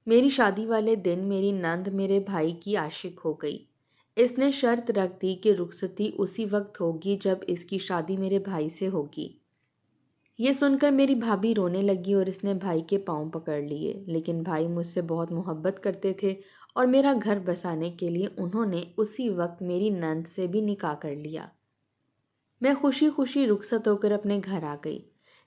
میری شادی والے دن میری نند میرے بھائی کی عاشق ہو گئی۔ اس نے شرط رکھ دی کہ رخصتی اسی وقت ہوگی جب اس کی شادی میرے بھائی سے ہوگی۔ یہ سن کر میری بھابھی رونے لگی اور اس نے بھائی کے پاؤں پکڑ لیے، لیکن بھائی مجھ سے بہت محبت کرتے تھے اور میرا گھر بسانے کے لیے انہوں نے اسی وقت میری نند سے بھی نکاح کر لیا۔ میں خوشی خوشی رخصت ہو کر اپنے گھر آ گئی،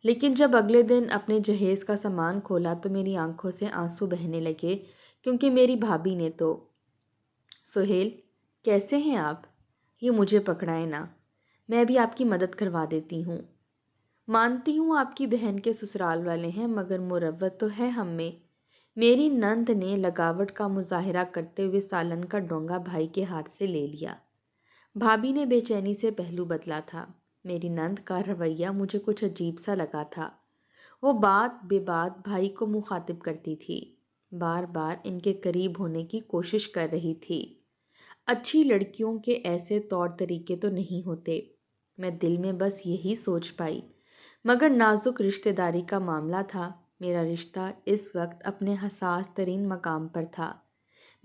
لیکن جب اگلے دن اپنے جہیز کا سامان کھولا تو میری آنکھوں سے آنسو بہنے لگے، کیونکہ میری بھابھی نے تو سہیل کیسے ہیں آپ؟ یہ مجھے پکڑائے نا، میں بھی آپ کی مدد کروا دیتی ہوں۔ مانتی ہوں آپ کی بہن کے سسرال والے ہیں، مگر مروت تو ہے ہم میں۔ میری نند نے لگاوٹ کا مظاہرہ کرتے ہوئے سالن کا ڈونگا بھائی کے ہاتھ سے لے لیا۔ بھابھی نے بے چینی سے پہلو بدلا تھا۔ میری نند کا رویہ مجھے کچھ عجیب سا لگا تھا۔ وہ بات بے بات بھائی کو مخاطب کرتی تھی، بار بار ان کے قریب ہونے کی کوشش کر رہی تھی۔ اچھی لڑکیوں کے ایسے طور طریقے تو نہیں ہوتے، میں دل میں بس یہی سوچ پائی، مگر نازک رشتہ داری کا معاملہ تھا۔ میرا رشتہ اس وقت اپنے حساس ترین مقام پر تھا،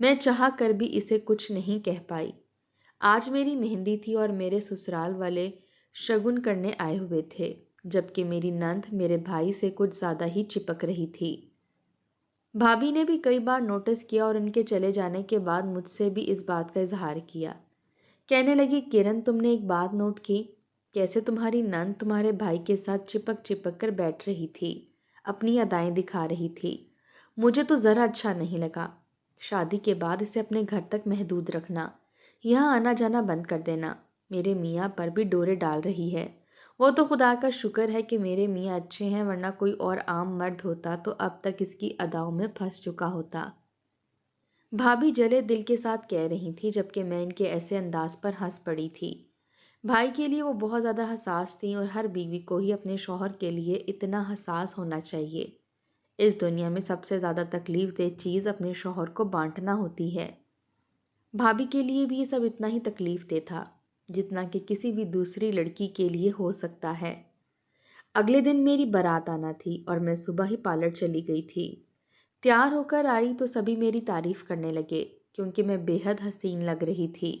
میں چاہ کر بھی اسے کچھ نہیں کہہ پائی۔ آج میری مہندی تھی اور میرے سسرال والے شگن کرنے آئے ہوئے تھے، جبکہ میری نند میرے بھائی سے کچھ زیادہ ہی چپک رہی تھی۔ بھابھی نے بھی کئی بار نوٹس کیا اور ان کے چلے جانے کے بعد مجھ سے بھی اس بات کا اظہار کیا۔ کہنے لگی، کرن تم نے ایک بات نوٹ کی؟ کیسے تمہاری نند تمہارے بھائی کے ساتھ چپک چپک کر بیٹھ رہی تھی، اپنی ادائیں دکھا رہی تھی۔ مجھے تو ذرا اچھا نہیں لگا۔ شادی کے بعد اسے اپنے گھر تک محدود رکھنا، یہاں آنا جانا بند کر دینا۔ میرے میاں پر بھی ڈورے ڈال رہی ہے۔ وہ تو خدا کا شکر ہے کہ میرے میاں اچھے ہیں، ورنہ کوئی اور عام مرد ہوتا تو اب تک اس کی اداؤں میں پھنس چکا ہوتا۔ بھابھی جلے دل کے ساتھ کہہ رہی تھی، جبکہ میں ان کے ایسے انداز پر ہنس پڑی تھی۔ بھائی کے لیے وہ بہت زیادہ حساس تھیں، اور ہر بیوی کو ہی اپنے شوہر کے لیے اتنا حساس ہونا چاہیے۔ اس دنیا میں سب سے زیادہ تکلیف دہ چیز اپنے شوہر کو بانٹنا ہوتی ہے۔ بھابھی کے لیے بھی یہ سب اتنا ہی تکلیف دہ تھا، جتنا کہ کسی بھی دوسری لڑکی کے لیے ہو سکتا ہے۔ اگلے دن میری بارات آنا تھی اور میں صبح ہی پارلر چلی گئی تھی۔ تیار ہو کر آئی تو سبھی میری تعریف کرنے لگے، کیونکہ میں بے حد حسین لگ رہی تھی۔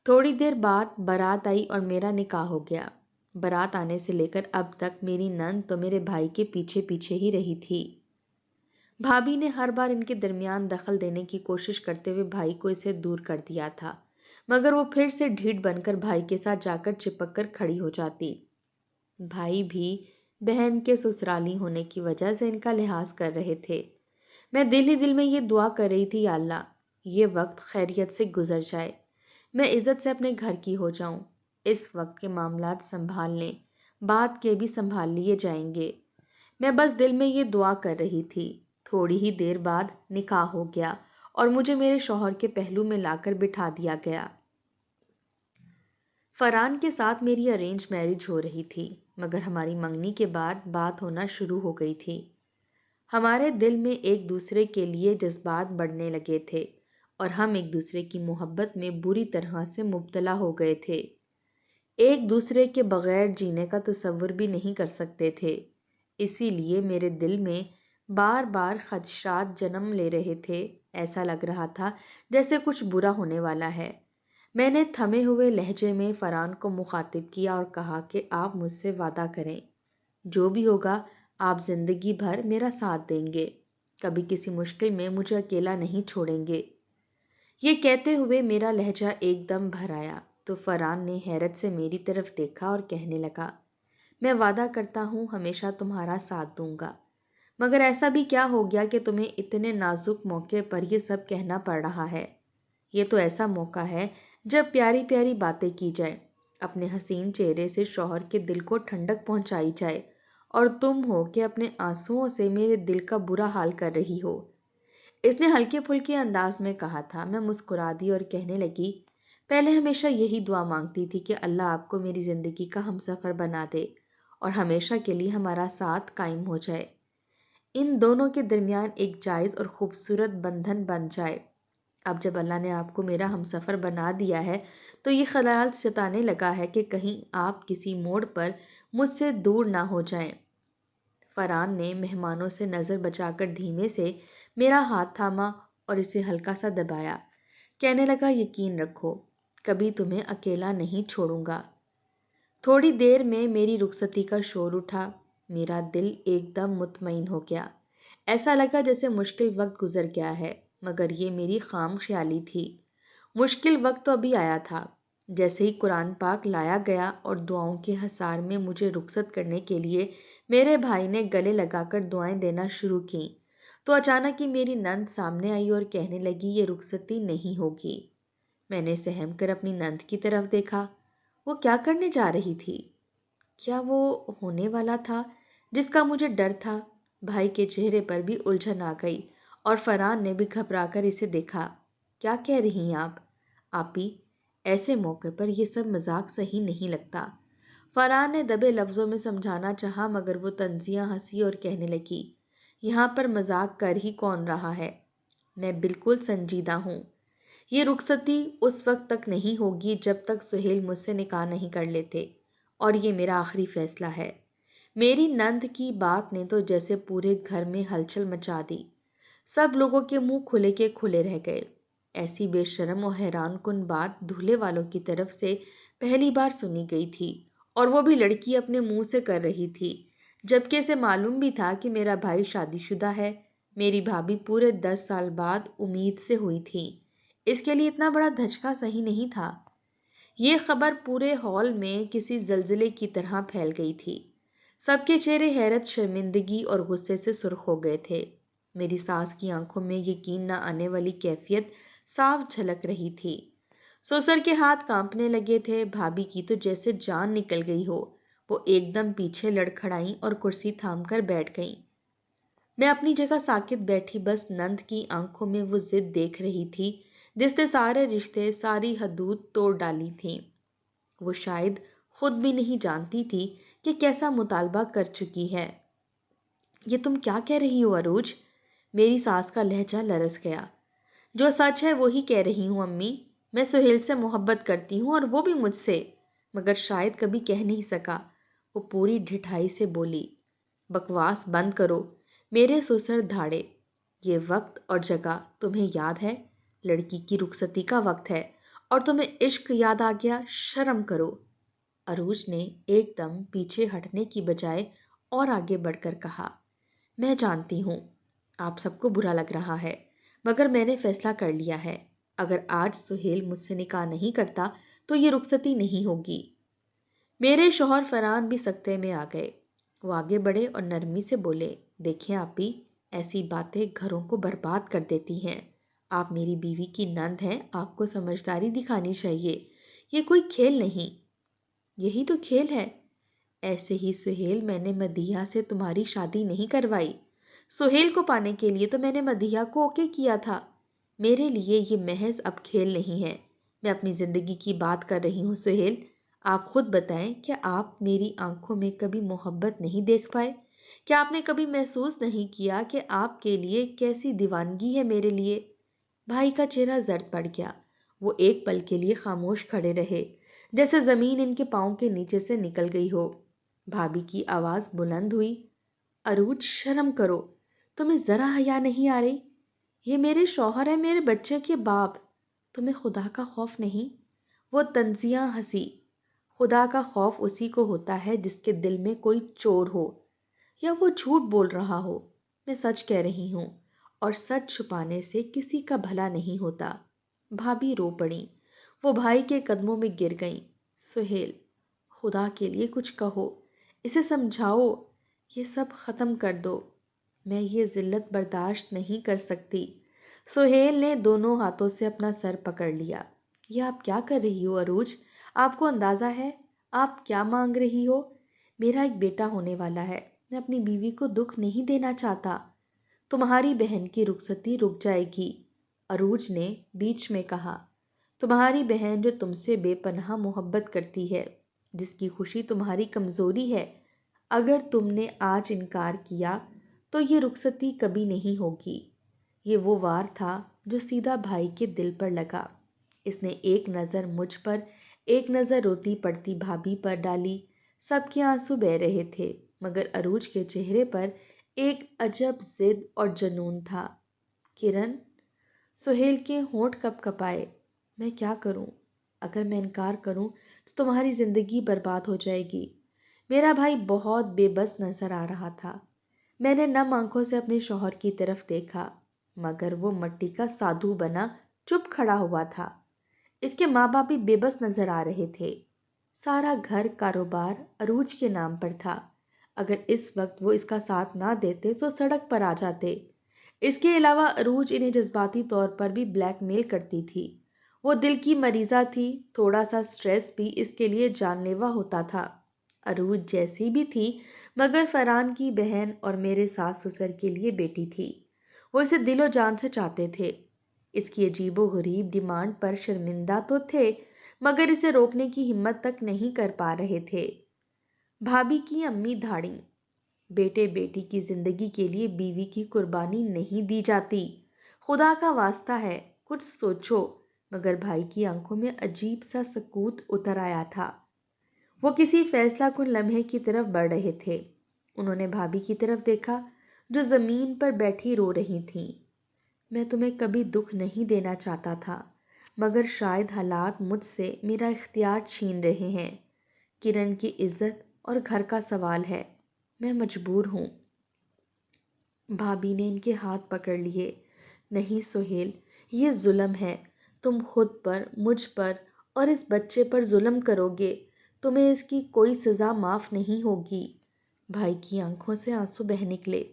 تھوڑی دیر بعد بارات آئی اور میرا نکاح ہو گیا۔ بارات آنے سے لے کر اب تک میری نند تو میرے بھائی کے پیچھے پیچھے ہی رہی تھی۔ بھابھی نے ہر بار ان کے درمیان دخل دینے کی کوشش کرتے ہوئے بھائی کو اسے دور کر دیا تھا، مگر وہ پھر سے ڈھیٹ بن کر بھائی کے ساتھ جا کر چپک کر کھڑی ہو جاتی۔ بھائی بھی بہن کے سسرالی ہونے کی وجہ سے ان کا لحاظ کر رہے تھے۔ میں دل ہی دل میں یہ دعا کر رہی تھی، یا اللہ یہ وقت خیریت سے گزر جائے، میں عزت سے اپنے گھر کی ہو جاؤں۔ اس وقت کے معاملات سنبھال لیں، بعد کے بھی سنبھال لیے جائیں گے۔ میں بس دل میں یہ دعا کر رہی تھی۔ تھوڑی ہی دیر بعد نکاح ہو گیا اور مجھے میرے شوہر کے پہلو میں لا کر بٹھا دیا گیا۔ فرحان کے ساتھ میری ارینج میرج ہو رہی تھی، مگر ہماری منگنی کے بعد بات ہونا شروع ہو گئی تھی۔ ہمارے دل میں ایک دوسرے کے لیے جذبات بڑھنے لگے تھے اور ہم ایک دوسرے کی محبت میں بری طرح سے مبتلا ہو گئے تھے۔ ایک دوسرے کے بغیر جینے کا تصور بھی نہیں کر سکتے تھے۔ اسی لیے میرے دل میں بار بار خدشات جنم لے رہے تھے، ایسا لگ رہا تھا جیسے کچھ برا ہونے والا ہے۔ میں نے تھمے ہوئے لہجے میں فرحان کو مخاطب کیا اور کہا کہ آپ مجھ سے وعدہ کریں، جو بھی ہوگا آپ زندگی بھر میرا ساتھ دیں گے، کبھی کسی مشکل میں مجھے اکیلا نہیں چھوڑیں گے۔ یہ کہتے ہوئے میرا لہجہ ایک دم بھر آیا تو فرحان نے حیرت سے میری طرف دیکھا اور کہنے لگا، میں وعدہ کرتا ہوں ہمیشہ تمہارا ساتھ دوں گا، مگر ایسا بھی کیا ہو گیا کہ تمہیں اتنے نازک موقع پر یہ سب کہنا پڑ رہا ہے؟ یہ تو ایسا موقع ہے جب پیاری پیاری باتیں کی جائے، اپنے حسین چہرے سے شوہر کے دل کو ٹھنڈک پہنچائی جائے، اور تم ہو کہ اپنے آنسوؤں سے میرے دل کا برا حال کر رہی ہو۔ اس نے ہلکے پھلکے انداز میں کہا تھا۔ میں مسکرا دی اور کہنے لگی، پہلے ہمیشہ یہی دعا مانگتی تھی کہ اللہ آپ کو میری زندگی کا ہمسفر بنا دے اور ہمیشہ کے لیے ہمارا ساتھ قائم ہو جائے، ان دونوں کے درمیان ایک جائز اور خوبصورت بندھن بن جائے۔ اب جب اللہ نے آپ کو میرا ہمسفر بنا دیا ہے تو یہ خیال ستانے لگا ہے کہ کہیں آپ کسی موڑ پر مجھ سے دور نہ ہو جائیں۔ فرحان نے مہمانوں سے نظر بچا کر دھیمے سے میرا ہاتھ تھاما اور اسے ہلکا سا دبایا. کہنے لگا یقین رکھو کبھی تمہیں اکیلا نہیں چھوڑوں گا. تھوڑی دیر میں میری رخصتی کا شور اٹھا. میرا دل ایک دم مطمئن ہو گیا. ایسا لگا جیسے مشکل وقت گزر گیا ہے، مگر یہ میری خام خیالی تھی. مشکل وقت تو ابھی آیا تھا. جیسے ہی قرآن پاک لایا گیا اور دعاؤں کے حصار میں مجھے رخصت کرنے کے لیے میرے بھائی نے گلے لگا کر دعائیں دینا شروع کیں تو اچانک ہی میری نند سامنے آئی اور کہنے لگی یہ رخصتی نہیں ہوگی. میں نے سہم کر اپنی نند کی طرف دیکھا. وہ کیا کرنے جا رہی تھی؟ کیا وہ ہونے والا تھا جس کا مجھے ڈر تھا؟ بھائی کے چہرے پر بھی الجھن آ گئی اور فرحان نے بھی گھبرا کر اسے دیکھا. کیا کہہ رہی ہیں آپ؟ آپی، ایسے موقع پر یہ سب مذاق صحیح نہیں لگتا. فرحان نے دبے لفظوں میں سمجھانا چاہا مگر وہ طنزیہ ہنسی اور کہنے لگی یہاں پر مذاق کر ہی کون رہا ہے؟ میں بالکل سنجیدہ ہوں. یہ رخصتی اس وقت تک نہیں ہوگی جب تک سہیل مجھ سے نکاح نہیں کر لیتے اور یہ میرا آخری فیصلہ ہے. میری نند کی بات نے تو جیسے پورے گھر میں ہلچل مچا دی. سب لوگوں کے منہ کھلے کے کھلے رہ گئے. ایسی بے شرم اور حیران کن بات دولہے والوں کی طرف سے پہلی بار سنی گئی تھی اور وہ بھی لڑکی اپنے منہ سے کر رہی تھی، جبکہ اسے معلوم بھی تھا کہ میرا بھائی شادی شدہ ہے. میری بھابھی پورے 10 سال بعد امید سے ہوئی تھی. اس کے لیے اتنا بڑا دھچکا صحیح نہیں تھا. یہ خبر پورے ہال میں کسی زلزلے کی طرح پھیل گئی تھی. سب کے چہرے حیرت، شرمندگی اور غصے سے سرخ ہو گئے تھے. میری ساس کی آنکھوں میں یقین نہ آنے والی کیفیت صاف جھلک رہی تھی. سسر کے ہاتھ کانپنے لگے تھے. بھابھی کی تو جیسے جان نکل گئی ہو. وہ ایک دم پیچھے لڑکھڑائیں اور کرسی تھام کر بیٹھ گئیں. میں اپنی جگہ ساکت بیٹھی بس نند کی آنکھوں میں وہ ضد دیکھ رہی تھی جس نے سارے رشتے، ساری حدود توڑ ڈالی تھی. وہ شاید خود بھی نہیں جانتی تھی کہ کیسا مطالبہ کر چکی ہے. یہ تم کیا کہہ رہی ہو عروج؟ میری ساس کا لہجہ لرز گیا. جو سچ ہے وہی کہہ رہی ہوں امی. میں سہیل سے محبت کرتی ہوں اور وہ بھی مجھ سے، مگر شاید کبھی کہہ نہیں سکا. وہ پوری ڈھٹائی سے بولی. بکواس بند کرو. میرے سسر دھاڑے. یہ وقت اور جگہ تمہیں یاد ہے؟ لڑکی کی رخصتی کا وقت ہے اور تمہیں عشق یاد آ گیا. شرم کرو. عروج نے ایک دم پیچھے ہٹنے کی بجائے اور آگے بڑھ کر کہا میں جانتی ہوں آپ سب کو برا لگ رہا ہے، مگر میں نے فیصلہ کر لیا ہے. اگر آج سہیل مجھ سے نکاح نہیں کرتا تو یہ رخصتی نہیں ہوگی. میرے شوہر فرحان بھی سکتے میں آ گئے. وہ آگے بڑھے اور نرمی سے بولے دیکھیں آپی، ایسی باتیں گھروں کو برباد کر دیتی ہیں. آپ میری بیوی کی نند ہیں، آپ کو سمجھداری دکھانی چاہیے. یہ کوئی کھیل نہیں. یہی تو کھیل ہے. ایسے ہی سہیل، میں نے مدیحہ سے تمہاری شادی نہیں کروائی. سہیل کو پانے کے لیے تو میں نے مدیحہ کو اوکے کیا تھا. میرے لیے یہ محض اب کھیل نہیں ہے. میں اپنی زندگی کی بات کر رہی ہوں. سہیل، آپ خود بتائیں کہ آپ میری آنکھوں میں کبھی محبت نہیں دیکھ پائے؟ کیا آپ نے کبھی محسوس نہیں کیا کہ آپ کے لیے کیسی دیوانگی ہے میرے لیے؟ بھائی کا چہرہ زرد پڑ گیا. وہ ایک پل کے لیے خاموش کھڑے رہے جیسے زمین ان کے پاؤں کے نیچے سے نکل گئی ہو. بھابھی کی آواز بلند ہوئی. عروج، شرم کرو. تمہیں ذرا حیا نہیں آ رہی؟ یہ میرے شوہر ہے، میرے بچے کے باپ. تمہیں خدا کا خوف نہیں؟ وہ طنزیہ ہنسی. خدا کا خوف اسی کو ہوتا ہے جس کے دل میں کوئی چور ہو یا وہ جھوٹ بول رہا ہو. میں سچ کہہ رہی ہوں اور سچ چھپانے سے کسی کا بھلا نہیں ہوتا. بھابھی رو پڑی. وہ بھائی کے قدموں میں گر گئیں. سہیل، خدا کے لیے کچھ کہو، اسے سمجھاؤ، یہ سب ختم کر دو. میں یہ ذلت برداشت نہیں کر سکتی. سہیل نے دونوں ہاتھوں سے اپنا سر پکڑ لیا. یہ آپ کیا کر رہی ہو عروج؟ آپ کو اندازہ ہے آپ کیا مانگ رہی ہو؟ میرا ایک بیٹا ہونے والا ہے. میں اپنی بیوی کو دکھ نہیں دینا چاہتا. تمہاری بہن کی رخصتی رک جائے گی. عروج نے بیچ میں کہا. تمہاری بہن جو تم سے بے پناہ محبت کرتی ہے، جس کی خوشی تمہاری کمزوری ہے. اگر تم نے آج انکار کیا تو یہ رخصتی کبھی نہیں ہوگی. یہ وہ وار تھا جو سیدھا بھائی کے دل پر لگا. اس نے ایک نظر مجھ پر، ایک نظر روتی پڑتی بھابھی پر ڈالی. سب کے آنسو بہہ رہے تھے مگر عروج کے چہرے پر ایک عجب ضد اور جنون تھا. کرن، سہیل کے ہونٹ کپ کپائے۔ میں کیا کروں؟ اگر میں انکار کروں تو تمہاری زندگی برباد ہو جائے گی۔ میرا بھائی بہت بے بس نظر آ رہا تھا۔ میں نے نم آنکھوں سے اپنے شوہر کی طرف دیکھا، مگر وہ مٹی کا سادھو بنا چپ کھڑا ہوا تھا۔ اس کے ماں باپ بھی بے بس نظر آ رہے تھے۔ سارا گھر کاروبار عروج کے نام پر تھا۔ اگر اس وقت وہ اس کا ساتھ نہ دیتے تو سڑک پر آ جاتے۔ اس کے علاوہ عروج انہیں جذباتی طور پر بھی بلیک میل کرتی تھی۔ وہ دل کی مریضہ تھی، تھوڑا سا سٹریس بھی اس کے لیے جان لیوا ہوتا تھا۔ عروج جیسی بھی تھی مگر فرحان کی بہن اور میرے ساس سسر کے لیے بیٹی تھی۔ وہ اسے دل و جان سے چاہتے تھے۔ اس کی عجیب و غریب ڈیمانڈ پر شرمندہ تو تھے مگر اسے روکنے کی ہمت تک نہیں کر پا رہے تھے۔ بھابھی کی امی دھاڑیں، بیٹے بیٹی کی زندگی کے لیے بیوی کی قربانی نہیں دی جاتی۔ خدا کا واسطہ ہے کچھ سوچو۔ مگر بھائی کی آنکھوں میں عجیب سا سکوت اتر آیا تھا۔ وہ کسی فیصلہ کن لمحے کی طرف بڑھ رہے تھے۔ انہوں نے بھابھی کی طرف دیکھا جو زمین پر بیٹھی رو رہی تھیں۔ میں تمہیں کبھی دکھ نہیں دینا چاہتا تھا مگر شاید حالات مجھ سے میرا اختیار چھین رہے ہیں۔ کرن کی عزت اور گھر کا سوال ہے، میں مجبور ہوں۔ بھابھی نے ان کے ہاتھ پکڑ لیے۔ نہیں سہیل، یہ ظلم ہے۔ تم خود پر، مجھ پر اور اس بچے پر ظلم کرو گے۔ تمہیں اس کی کوئی سزا معاف نہیں ہوگی۔ بھائی کی آنکھوں سے آنسو بہہ نکلے۔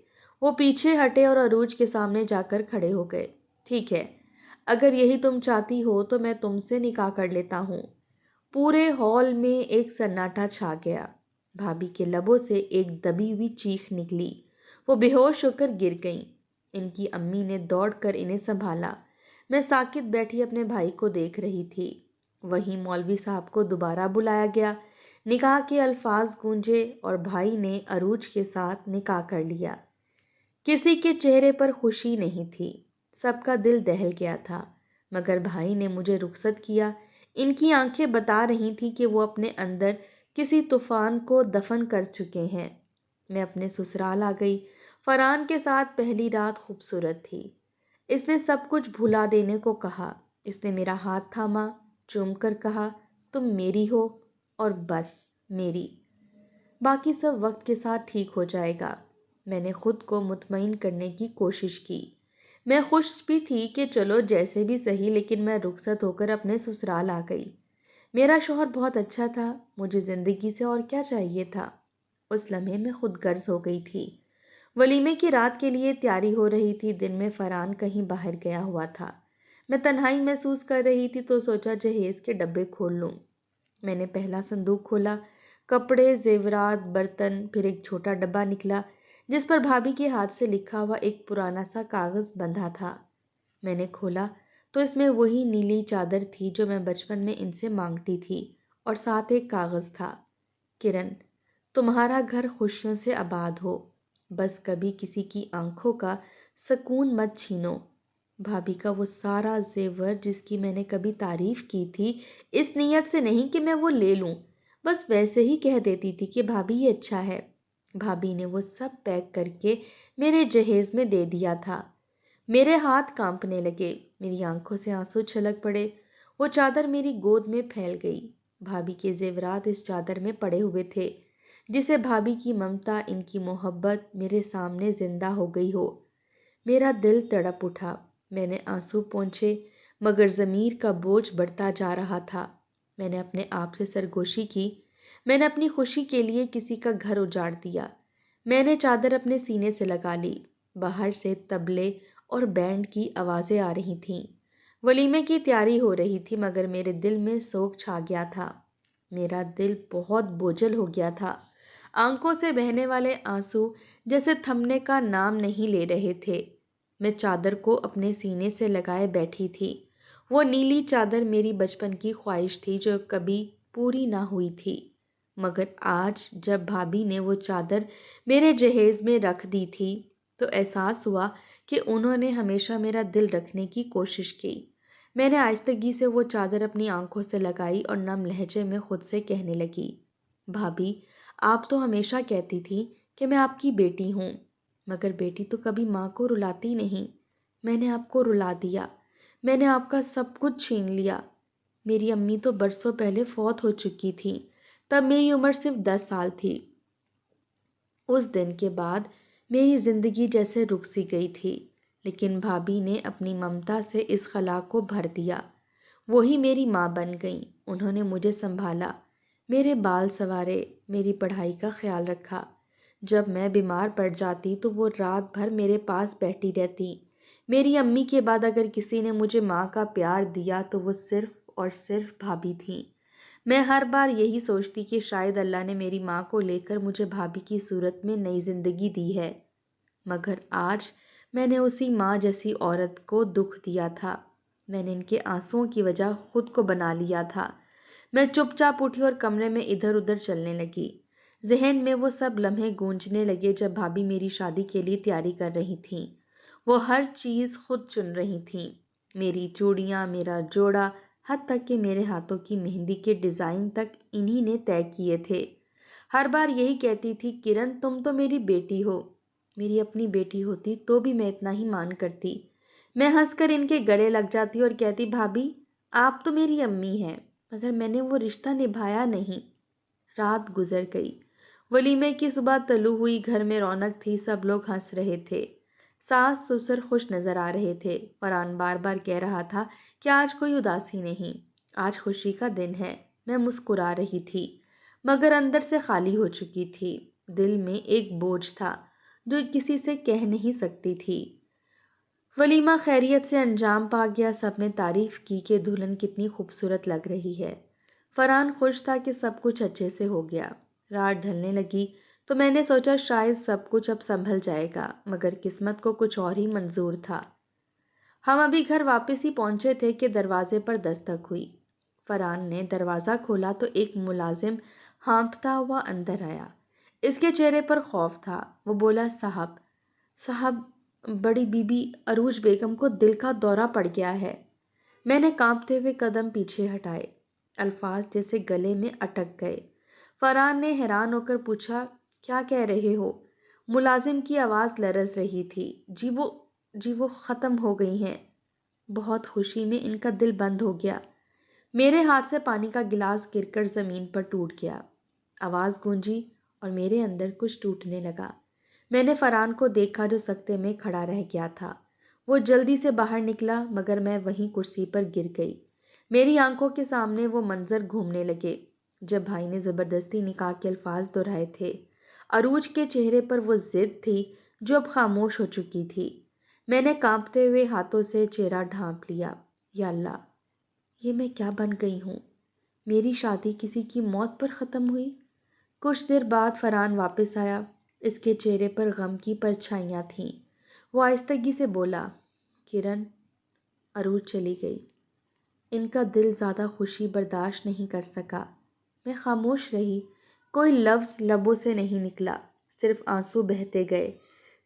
وہ پیچھے ہٹے اور عروج کے سامنے جا کر کھڑے ہو گئے۔ ٹھیک ہے، اگر یہی تم چاہتی ہو تو میں تم سے نکاح کر لیتا ہوں۔ پورے ہال میں ایک سناٹا چھا گیا۔ بھابھی کے لبوں سے ایک دبی ہوئی چیخ نکلی۔ وہ بے ہوش ہو کر گر گئیں۔ ان کی امی نے دوڑ کر انہیں سنبھالا۔ میں ساکت بیٹھی اپنے بھائی کو دیکھ رہی تھی۔ وہیں مولوی صاحب کو دوبارہ بلایا گیا۔ نکاح کے الفاظ گونجے اور بھائی نے عروج کے ساتھ نکاح کر لیا۔ کسی کے چہرے پر خوشی نہیں تھی، سب کا دل دہل گیا تھا، مگر بھائی نے مجھے رخصت کیا۔ ان کی آنکھیں بتا رہی تھیں کہ وہ اپنے اندر کسی طوفان کو دفن کر چکے ہیں۔ میں اپنے سسرال آ گئی۔ فرحان کے ساتھ پہلی رات خوبصورت تھی۔ اس نے سب کچھ بھلا دینے کو کہا۔ اس نے میرا ہاتھ تھاما، چوم کر کہا تم میری ہو اور بس میری، باقی سب وقت کے ساتھ ٹھیک ہو جائے گا۔ میں نے خود کو مطمئن کرنے کی کوشش کی۔ میں خوش بھی تھی کہ چلو جیسے بھی صحیح، لیکن میں رخصت ہو کر اپنے سسرال آ گئی۔ میرا شوہر بہت اچھا تھا، مجھے زندگی سے اور کیا چاہیے تھا۔ اس لمحے میں خود غرض ہو گئی تھی۔ ولیمے کی رات کے لیے تیاری ہو رہی تھی۔ دن میں فرحان کہیں باہر گیا ہوا تھا۔ میں تنہائی محسوس کر رہی تھی تو سوچا جہیز کے ڈبے کھول لوں۔ میں نے پہلا صندوق کھولا، کپڑے، زیورات، برتن، پھر ایک چھوٹا ڈبہ نکلا جس پر بھابھی کے ہاتھ سے لکھا ہوا ایک پرانا سا کاغذ بندھا تھا۔ میں نے کھولا تو اس میں وہی نیلی چادر تھی جو میں بچپن میں ان سے مانگتی تھی، اور ساتھ ایک کاغذ تھا، کرن، تمہارا گھر خوشیوں سے آباد ہو، بس کبھی کسی کی آنکھوں کا سکون مت چھینو۔ بھابھی کا وہ سارا زیور جس کی میں نے کبھی تعریف کی تھی، اس نیت سے نہیں کہ میں وہ لے لوں، بس ویسے ہی کہہ دیتی تھی کہ بھابھی یہ اچھا ہے۔ بھابھی نے وہ سب پیک کر کے میرے جہیز میں دے دیا تھا۔ میرے ہاتھ کانپنے لگے، میری آنکھوں سے آنسو چھلک پڑے۔ وہ چادر میری گود میں پھیل گئی۔ بھابھی کے زیورات اس چادر میں پڑے ہوئے تھے، جسے بھابھی کی ممتا، ان کی محبت میرے سامنے زندہ ہو گئی ہو۔ میرا دل تڑپ اٹھا۔ میں نے آنسو پونچھے مگر ضمیر کا بوجھ بڑھتا جا رہا تھا۔ میں نے اپنے آپ سے سرگوشی کی، میں نے اپنی خوشی کے لیے کسی کا گھر اجاڑ دیا۔ میں نے چادر اپنے سینے سے لگا لی۔ باہر سے طبلے اور بینڈ کی آوازیں آ رہی تھیں۔ ولیمے کی تیاری ہو رہی تھی مگر میرے دل میں سوگ چھا گیا تھا۔ میرا دل بہت بوجھل ہو گیا تھا۔ آنکھوں سے بہنے والے آنسو جیسے تھمنے کا نام نہیں لے رہے تھے۔ میں چادر کو اپنے سینے سے لگائے بیٹھی تھی۔ وہ نیلی چادر میری بچپن کی خواہش تھی جو کبھی پوری نہ ہوئی تھی، مگر آج جب بھابھی نے وہ چادر میرے جہیز میں رکھ دی تھی تو احساس ہوا کہ انہوں نے ہمیشہ میرا دل رکھنے کی کوشش کی۔ میں نے آہستگی سے وہ چادر اپنی آنکھوں سے لگائی اور نم لہجے میں خود سے کہنے لگی، بھابھی، آپ تو ہمیشہ کہتی تھی کہ میں آپ کی بیٹی ہوں، مگر بیٹی تو کبھی ماں کو رلاتی نہیں۔ میں نے آپ کو رلا دیا، میں نے آپ کا سب کچھ چھین لیا۔ میری امی تو برسوں پہلے فوت ہو چکی تھی، تب میری عمر صرف 10 سال تھی۔ اس دن کے بعد میری زندگی جیسے رک سی گئی تھی، لیکن بھابھی نے اپنی ممتا سے اس خلا کو بھر دیا۔ وہی میری ماں بن گئیں۔ انہوں نے مجھے سنبھالا، میرے بال سنوارے، میری پڑھائی کا خیال رکھا۔ جب میں بیمار پڑ جاتی تو وہ رات بھر میرے پاس بیٹھی رہتی۔ میری امی کے بعد اگر کسی نے مجھے ماں کا پیار دیا تو وہ صرف اور صرف بھابھی تھیں۔ میں ہر بار یہی سوچتی کہ شاید اللہ نے میری ماں کو لے کر مجھے بھابھی کی صورت میں نئی زندگی دی ہے، مگر آج میں نے اسی ماں جیسی عورت کو دکھ دیا تھا۔ میں نے ان کے آنسوؤں کی وجہ خود کو بنا لیا تھا۔ میں چپ چاپ اٹھی اور کمرے میں ادھر ادھر چلنے لگی۔ ذہن میں وہ سب لمحے گونجنے لگے جب بھابھی میری شادی کے لیے تیاری کر رہی تھیں۔ وہ ہر چیز خود چن رہی تھیں، میری چوڑیاں، میرا جوڑا، حتیٰ کہ میرے ہاتھوں کی مہندی کے ڈیزائن تک انہی نے طے کیے تھے۔ ہر بار یہی کہتی تھی، کرن تم تو میری بیٹی ہو۔ میری اپنی بیٹی ہوتی تو بھی میں اتنا ہی مان کرتی۔ میں ہنس کر ان کے گلے لگ جاتی اور کہتی، بھابھی آپ تو میری امی ہیں، مگر میں نے وہ رشتہ نبھایا نہیں۔ رات گزر گئی، ولیمے کی صبح طلوع ہوئی، گھر میں رونق تھی، سب لوگ ہنس رہے تھے، ساس سسر خوش نظر آ رہے تھے۔ فرحان بار بار کہہ رہا تھا کہ آج کوئی اداسی نہیں، آج خوشی کا دن ہے۔ میں مسکرا رہی تھی، مگر اندر سے خالی ہو چکی تھی۔ دل میں ایک بوجھ تھا جو کسی سے کہہ نہیں سکتی تھی۔ ولیمہ خیریت سے انجام پا گیا، سب نے تعریف کی کہ دلہن کتنی خوبصورت لگ رہی ہے۔ فرحان خوش تھا کہ سب کچھ اچھے سے ہو گیا۔ رات ڈھلنے لگی تو میں نے سوچا شاید سب کچھ اب سنبھل جائے گا، مگر قسمت کو کچھ اور ہی منظور تھا۔ ہم ابھی گھر واپس ہی پہنچے تھے کہ دروازے پر دستک ہوئی۔ فرحان نے دروازہ کھولا تو ایک ملازم ہانپتا ہوا اندر آیا۔ اس کے چہرے پر خوف تھا۔ وہ بولا، صاحب بڑی بی بی عروج بیگم کو دل کا دورہ پڑ گیا ہے۔ میں نے کانپتے ہوئے قدم پیچھے ہٹائے، الفاظ جیسے گلے میں اٹک گئے۔ فرحان نے حیران ہو کر پوچھا، کیا کہہ رہے ہو؟ ملازم کی آواز لرز رہی تھی۔ جی وہ ختم ہو گئی ہیں۔ بہت خوشی میں ان کا دل بند ہو گیا۔ میرے ہاتھ سے پانی کا گلاس گر کر زمین پر ٹوٹ گیا۔ آواز گونجی اور میرے اندر کچھ ٹوٹنے لگا۔ میں نے فرحان کو دیکھا جو سکتے میں کھڑا رہ گیا تھا۔ وہ جلدی سے باہر نکلا، مگر میں وہیں کرسی پر گر گئی۔ میری آنکھوں کے سامنے وہ منظر گھومنے لگے جب بھائی نے زبردستی نکاح کے الفاظ دہرائے تھے۔ عروج کے چہرے پر وہ ضد تھی جو اب خاموش ہو چکی تھی۔ میں نے کانپتے ہوئے ہاتھوں سے چہرہ ڈھانپ لیا۔ یا اللہ، یہ میں کیا بن گئی ہوں؟ میری شادی کسی کی موت پر ختم ہوئی؟ کچھ دیر بعد فرحان واپس آیا۔ اس کے چہرے پر غم کی پرچھائیاں تھیں۔ وہ آہستگی سے بولا، کرن، عروج چلی گئی۔ ان کا دل زیادہ خوشی برداشت نہیں کر سکا۔ میں خاموش رہی، کوئی لفظ لبوں سے نہیں نکلا، صرف آنسو بہتے گئے۔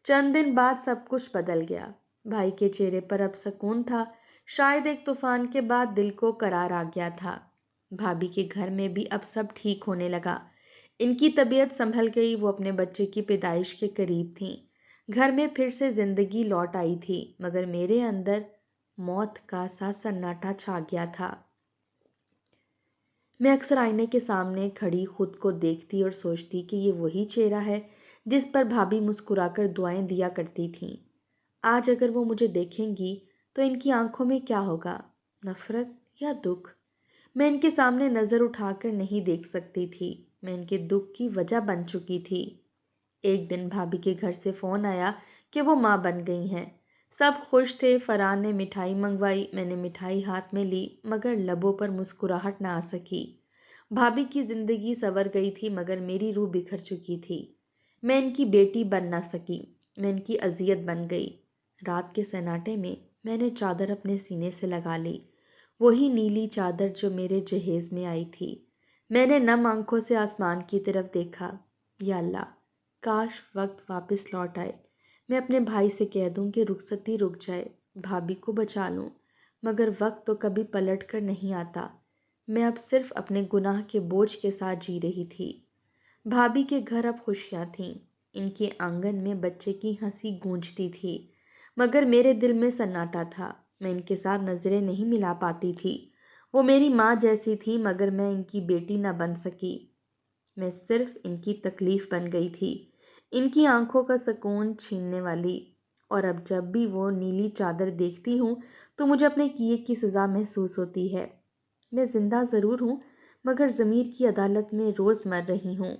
چند دن بعد سب کچھ بدل گیا۔ بھائی کے چہرے پر اب سکون تھا، شاید ایک طوفان کے بعد دل کو قرار آ گیا تھا۔ بھابھی کے گھر میں بھی اب سب ٹھیک ہونے لگا۔ ان کی طبیعت سنبھل گئی، وہ اپنے بچے کی پیدائش کے قریب تھیں۔ گھر میں پھر سے زندگی لوٹ آئی تھی، مگر میرے اندر موت کا سا سناٹا چھا گیا تھا۔ میں اکثر آئینے کے سامنے کھڑی خود کو دیکھتی اور سوچتی کہ یہ وہی چہرہ ہے جس پر بھابھی مسکرا کر دعائیں دیا کرتی تھیں۔ آج اگر وہ مجھے دیکھیں گی تو ان کی آنکھوں میں کیا ہوگا؟ نفرت یا دکھ؟ میں ان کے سامنے نظر اٹھا کر نہیں دیکھ سکتی تھی، میں ان کے دکھ کی وجہ بن چکی تھی۔ ایک دن بھابھی کے گھر سے فون آیا کہ وہ ماں بن گئی ہیں۔ سب خوش تھے۔ فرحان نے مٹھائی منگوائی، میں نے مٹھائی ہاتھ میں لی، مگر لبوں پر مسکراہٹ نہ آ سکی۔ بھابھی کی زندگی سنور گئی تھی، مگر میری روح بکھر چکی تھی۔ میں ان کی بیٹی بن نہ سکی، میں ان کی اذیت بن گئی۔ رات کے سناٹے میں میں نے چادر اپنے سینے سے لگا لی، وہی نیلی چادر جو میرے جہیز میں آئی تھی۔ میں نے نم آنکھوں سے آسمان کی طرف دیکھا۔ یا اللہ، کاش وقت واپس لوٹ آئے، میں اپنے بھائی سے کہہ دوں کہ رخصتی رک جائے، بھابھی کو بچا لوں، مگر وقت تو کبھی پلٹ کر نہیں آتا۔ میں اب صرف اپنے گناہ کے بوجھ کے ساتھ جی رہی تھی۔ بھابھی کے گھر اب خوشیاں تھیں، ان کے آنگن میں بچے کی ہنسی گونجتی تھی۔ مگر میرے دل میں سناٹا تھا۔ میں ان کے ساتھ نظریں نہیں ملا پاتی تھی۔ وہ میری ماں جیسی تھی مگر میں ان کی بیٹی نہ بن سکی۔ میں صرف ان کی تکلیف بن گئی تھی، ان کی آنکھوں کا سکون چھیننے والی۔ اور اب جب بھی وہ نیلی چادر دیکھتی ہوں تو مجھے اپنے کیے کی سزا محسوس ہوتی ہے۔ میں زندہ ضرور ہوں مگر ضمیر کی عدالت میں روز مر رہی ہوں۔